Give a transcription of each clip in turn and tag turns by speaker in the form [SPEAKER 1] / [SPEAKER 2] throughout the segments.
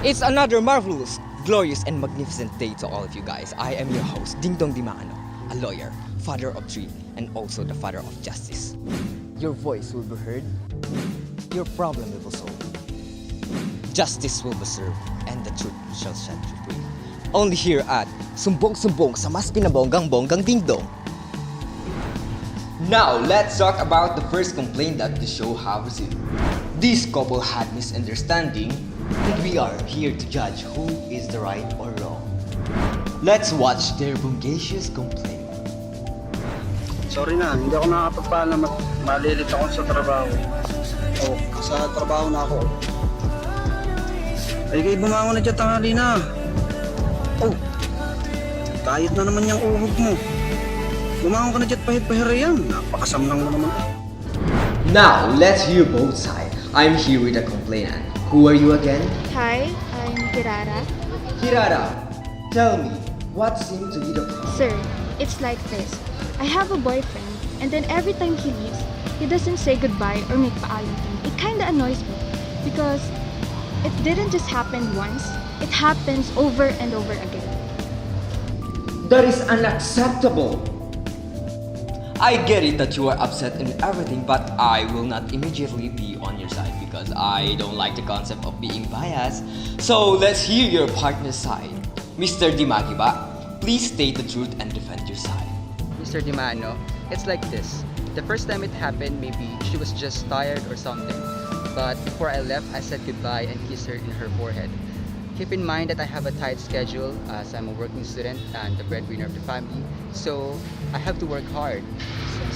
[SPEAKER 1] It's another marvelous, glorious, and magnificent day to all of you guys. I am your host, Ding Dong Dimano, a lawyer, father of three, and also the father of justice. Your voice will be heard, your problem will be solved, justice will be served, and the truth shall set you free. Only here at Sumbong-Sumbong sa mas pinabonggang-bonggang Ding Dong. Now, let's talk about the first complaint that the show have received. This couple had misunderstanding, and we are here to judge who is the right or wrong. Let's watch their bungacious complaint.
[SPEAKER 2] Sorry na, hindi ako nakakapagpaalam at malilit ako sa trabaho. Oh, sa trabaho na ako. Ay kayo bumangon na dyan, tanghali na. Oh, kahit na naman yung uhog mo. Bumangon ka na dyan, pahit-pahirayan. Napakasamlang mo naman.
[SPEAKER 1] Now, let's hear both sides. I'm here with a complainant. Who are you again?
[SPEAKER 3] Hi, I'm Kirara.
[SPEAKER 1] Kirara, tell me, what seemed to be the problem?
[SPEAKER 3] Sir, it's like this. I have a boyfriend, and then every time he leaves, he doesn't say goodbye or make paalam to me. It kinda annoys me because it didn't just happen once, it happens over and over again.
[SPEAKER 1] That is unacceptable. I get it that you are upset and everything, but I will not immediately be on your side because I don't like the concept of being biased. So let's hear your partner's side. Mr. Dimagiba, please state the truth and defend your side.
[SPEAKER 4] Mr. Dimano, it's like this. The first time it happened, maybe she was just tired or something. But before I left, I said goodbye and kissed her in her forehead. Keep in mind that I have a tight schedule as I'm a working student and the breadwinner of the family, so I have to work hard.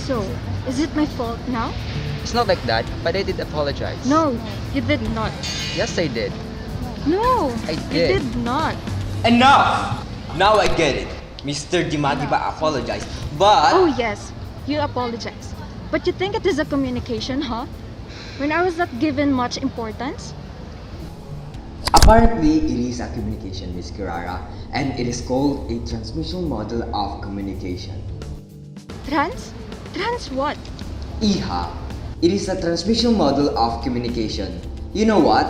[SPEAKER 3] So, is it my fault now?
[SPEAKER 4] It's not like that, but I did apologize.
[SPEAKER 3] No, you did not.
[SPEAKER 4] Yes, I did.
[SPEAKER 3] No,
[SPEAKER 4] I
[SPEAKER 3] you
[SPEAKER 4] did.
[SPEAKER 3] did not.
[SPEAKER 1] Enough! Now I get it. Mr. Dimagiba apologized, but...
[SPEAKER 3] Oh yes, you apologize. But you think it is a communication, huh? When I was not given much importance?
[SPEAKER 1] Apparently, it is a communication, Miss Kirara, and it is called a transmission model of communication.
[SPEAKER 3] Trans what?
[SPEAKER 1] IHA. It is a transmission model of communication. You know what?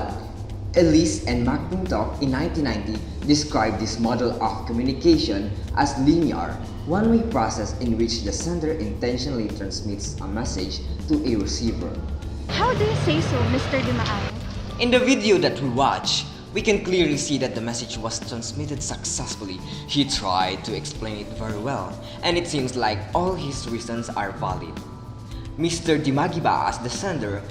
[SPEAKER 1] Ellis and McClintock in 1990 described this model of communication as linear, one-way process in which the sender intentionally transmits a message to a receiver.
[SPEAKER 3] How do you say so, Mr. Dimaan?
[SPEAKER 1] In the video that we watch, we can clearly see that the message was transmitted successfully. He tried to explain it very well, and it seems like all his reasons are valid. Mr. Dimagiba, as the sender,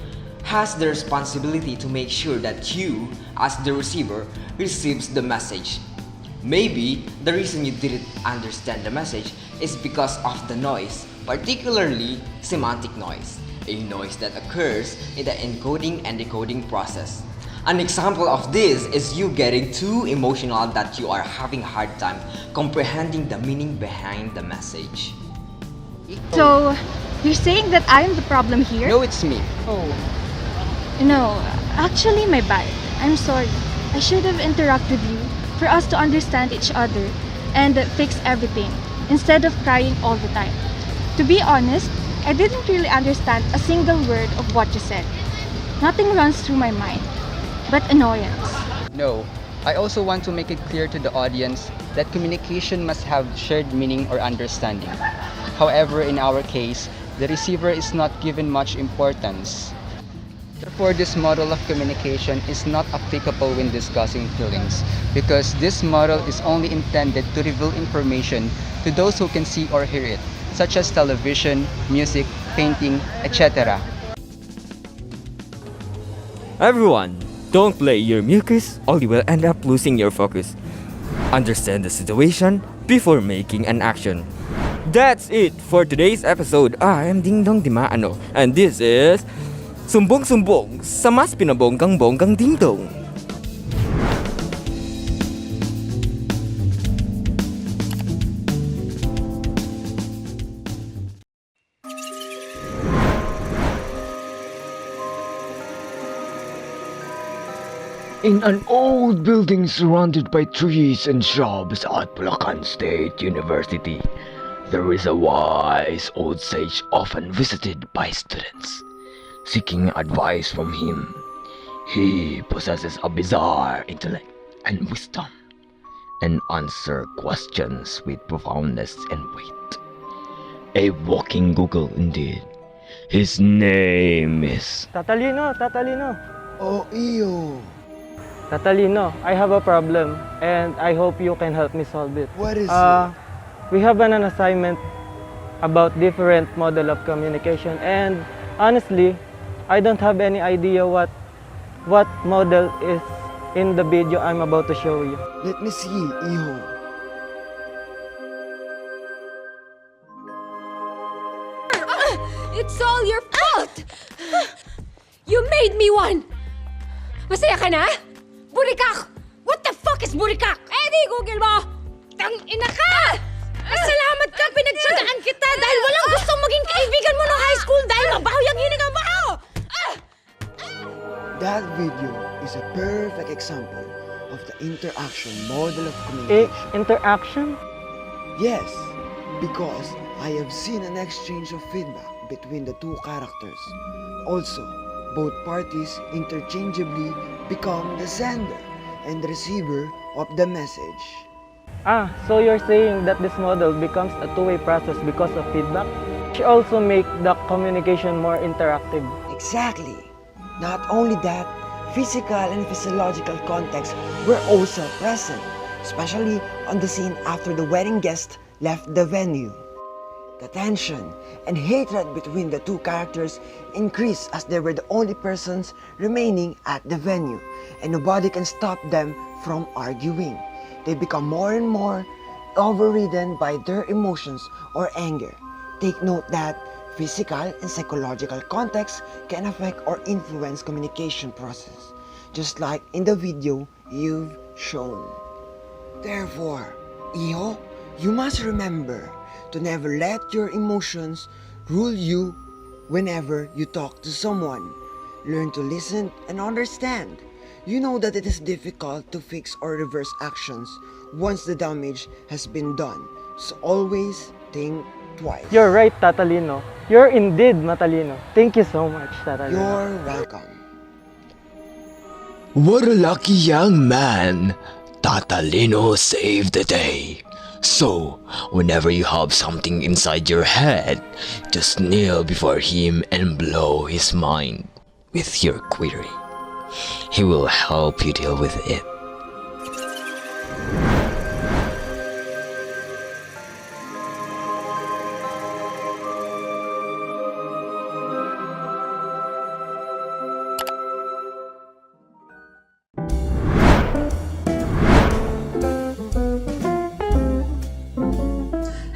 [SPEAKER 1] has the responsibility to make sure that you, as the receiver, receives the message. Maybe the reason you didn't understand the message is because of the noise, particularly semantic noise, a noise that occurs in the encoding and decoding process. An example of this is you getting too emotional that you are having a hard time comprehending the meaning behind the message.
[SPEAKER 3] So, you're saying that I am the problem here?
[SPEAKER 4] No, it's me.
[SPEAKER 3] No, actually my bad. I'm sorry. I should have interacted with you for us to understand each other and fix everything instead of crying all the time. To be honest, I didn't really understand a single word of what you said. Nothing runs through my mind but annoyance.
[SPEAKER 4] No, I also want to make it clear to the audience that communication must have shared meaning or understanding. However, in our case, the receiver is not given much importance. Therefore, this model of communication is not applicable when discussing feelings because this model is only intended to reveal information to those who can see or hear it, such as television, music, painting, etc.
[SPEAKER 5] Everyone, don't play your mucus or you will end up losing your focus. Understand the situation before making an action. That's it for today's episode. I am Ding Dong Dimaano and this is Sumbong-Sumbong sa mas pinabonggang-bonggang Ding Dong.
[SPEAKER 6] In an old building surrounded by trees and shrubs at Bulacan State University, there is a wise old sage often visited by students, seeking advice from him. He possesses a bizarre intellect and wisdom, and answer questions with profoundness and weight. A walking Google indeed. His name is...
[SPEAKER 7] Tatalino, Tatalino.
[SPEAKER 2] Oh, iyo.
[SPEAKER 7] Tatalino, I have a problem and I hope you can help me solve it.
[SPEAKER 2] What is it?
[SPEAKER 7] We have an assignment about different model of communication and honestly, I don't have any idea what model is in the video I'm about to show you.
[SPEAKER 2] Let me see, iho.
[SPEAKER 8] It's all your fault! You made me one! Masaya ka na? Burikak! What the fuck is burikak? Eh di Google mo! Tang ina ka! Salamat ka! Pinagtsagaan kita dahil walang gustong maging kaibigan mo ng high school dahil mabaho yung hinig ang baho!
[SPEAKER 2] That video is a perfect example of the interaction model of communication.
[SPEAKER 7] Interaction?
[SPEAKER 2] Yes, because I have seen an exchange of feedback between the two characters. Also, both parties interchangeably become the sender and receiver of the message.
[SPEAKER 7] So you're saying that this model becomes a two-way process because of feedback? Which also make the communication more interactive.
[SPEAKER 2] Exactly. Not only that, physical and physiological contexts were also present, especially on the scene after the wedding guest left the venue. The tension and hatred between the two characters increased as they were the only persons remaining at the venue, and nobody can stop them from arguing. They become more and more overridden by their emotions or anger. Take note that physical and psychological context can affect or influence communication process, just like in the video you've shown. Therefore, iho, you must remember to never let your emotions rule you whenever you talk to someone. Learn to listen and understand. You know that it is difficult to fix or reverse actions once the damage has been done. So always think twice.
[SPEAKER 7] You're right, Tatalino. You're indeed matalino. Thank you so much, Tatalino.
[SPEAKER 2] You're welcome.
[SPEAKER 6] What a lucky young man! Tatalino saved the day. So, whenever you have something inside your head, just kneel before him and blow his mind with your query. He will help you deal with it.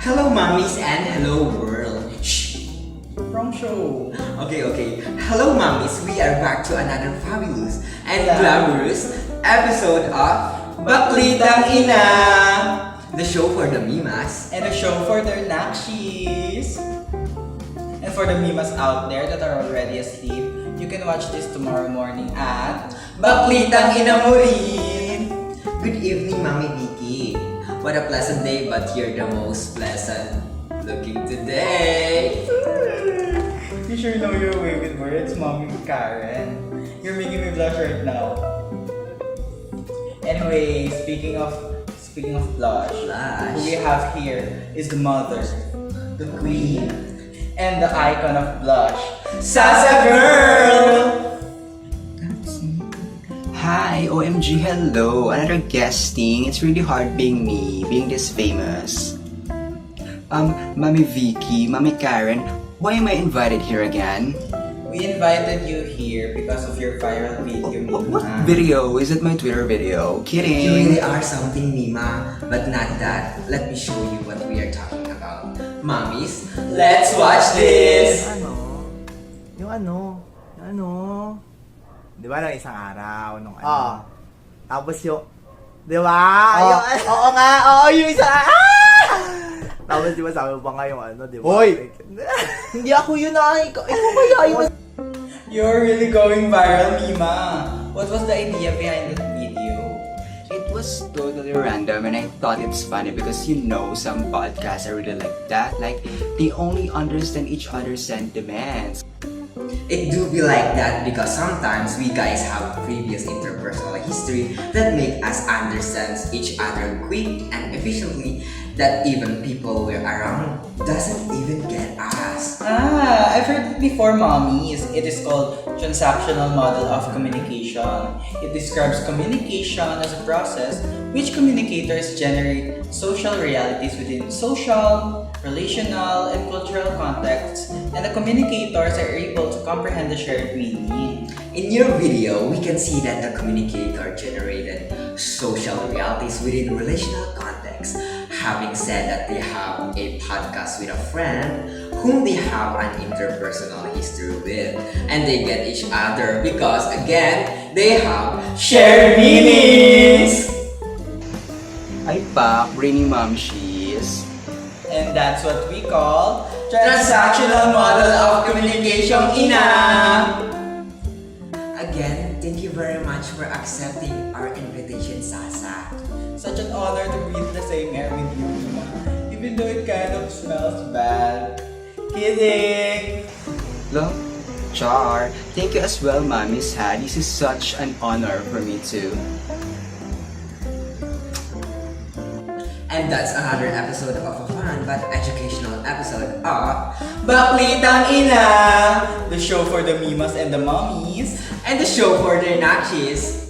[SPEAKER 1] Hello, mommies, and hello, world. Shh. Wrong show. Okay. Hello, mommies. We are back to another fabulous and glamorous episode of Baklitang Ina, the show for the mimas.
[SPEAKER 9] And a show for their nakshis. And for the mimas out there that are already asleep, you can watch this tomorrow morning at
[SPEAKER 1] Baklitang Ina mo rin. Good evening, Mommy Vicky. What a pleasant day, but you're the most pleasant looking today.
[SPEAKER 9] You sure know your way with words, Mommy Karen. You're making me blush right now. Anyway, speaking of blush, who we have here is the mother, the queen, and the icon of blush, Sasa Girl!
[SPEAKER 10] Hi, OMG, hello. Another guesting. It's really hard being me, being this famous. Mommy Vicky, Mommy Karen, why am I invited here again?
[SPEAKER 9] We invited you here because of your viral video, Mima.
[SPEAKER 10] What video? Is it my Twitter video? Kidding.
[SPEAKER 1] You really are something, Mima. But not that. Let me show you what we are talking about. Mommies, let's watch this!
[SPEAKER 9] Yung ano? Di ba nung isang araw, nung ano? Tapos yung, di ba? Oo nga, yung isang, Tapos di ba sabi mo pa nga yung ano, di ba? Hoy! Hindi ako yun ikaw kaya yun. You're really going viral, Mima. What was the idea behind that video?
[SPEAKER 10] It was totally random and I thought it's funny because some podcasts are really like that. Like, they only understand each other's sentiments.
[SPEAKER 1] It do be like that because sometimes we guys have previous interpersonal history that make us understand each other quick and efficiently that even people we're around doesn't even get us.
[SPEAKER 11] I've heard it before, mommies. It is called transactional model of communication. It describes communication as a process which communicators generate social realities within social, relational, and cultural contexts, and the communicators are able to comprehend the shared meaning.
[SPEAKER 1] In your video, we can see that the communicator generated social realities within relational context, having said that they have a podcast with a friend whom they have an interpersonal history with, and they get each other because, again, they have shared meanings!
[SPEAKER 10] Ay pak, brainy mamshies.
[SPEAKER 11] And that's what we call
[SPEAKER 1] Transactional model of communication, ina! Again, thank you very much for accepting our invitation, Sasa.
[SPEAKER 11] Such an honor to breathe the same air with you, Mima. Even though it kind of smells bad. Kidding!
[SPEAKER 10] Look, Char, thank you as well, Mami Sa. This is such an honor for me too.
[SPEAKER 1] And that's another episode of a fun but educational episode of Baklitang Ina!
[SPEAKER 11] The show for the Mimas and the Mommies.
[SPEAKER 1] And the show for the Nakshis.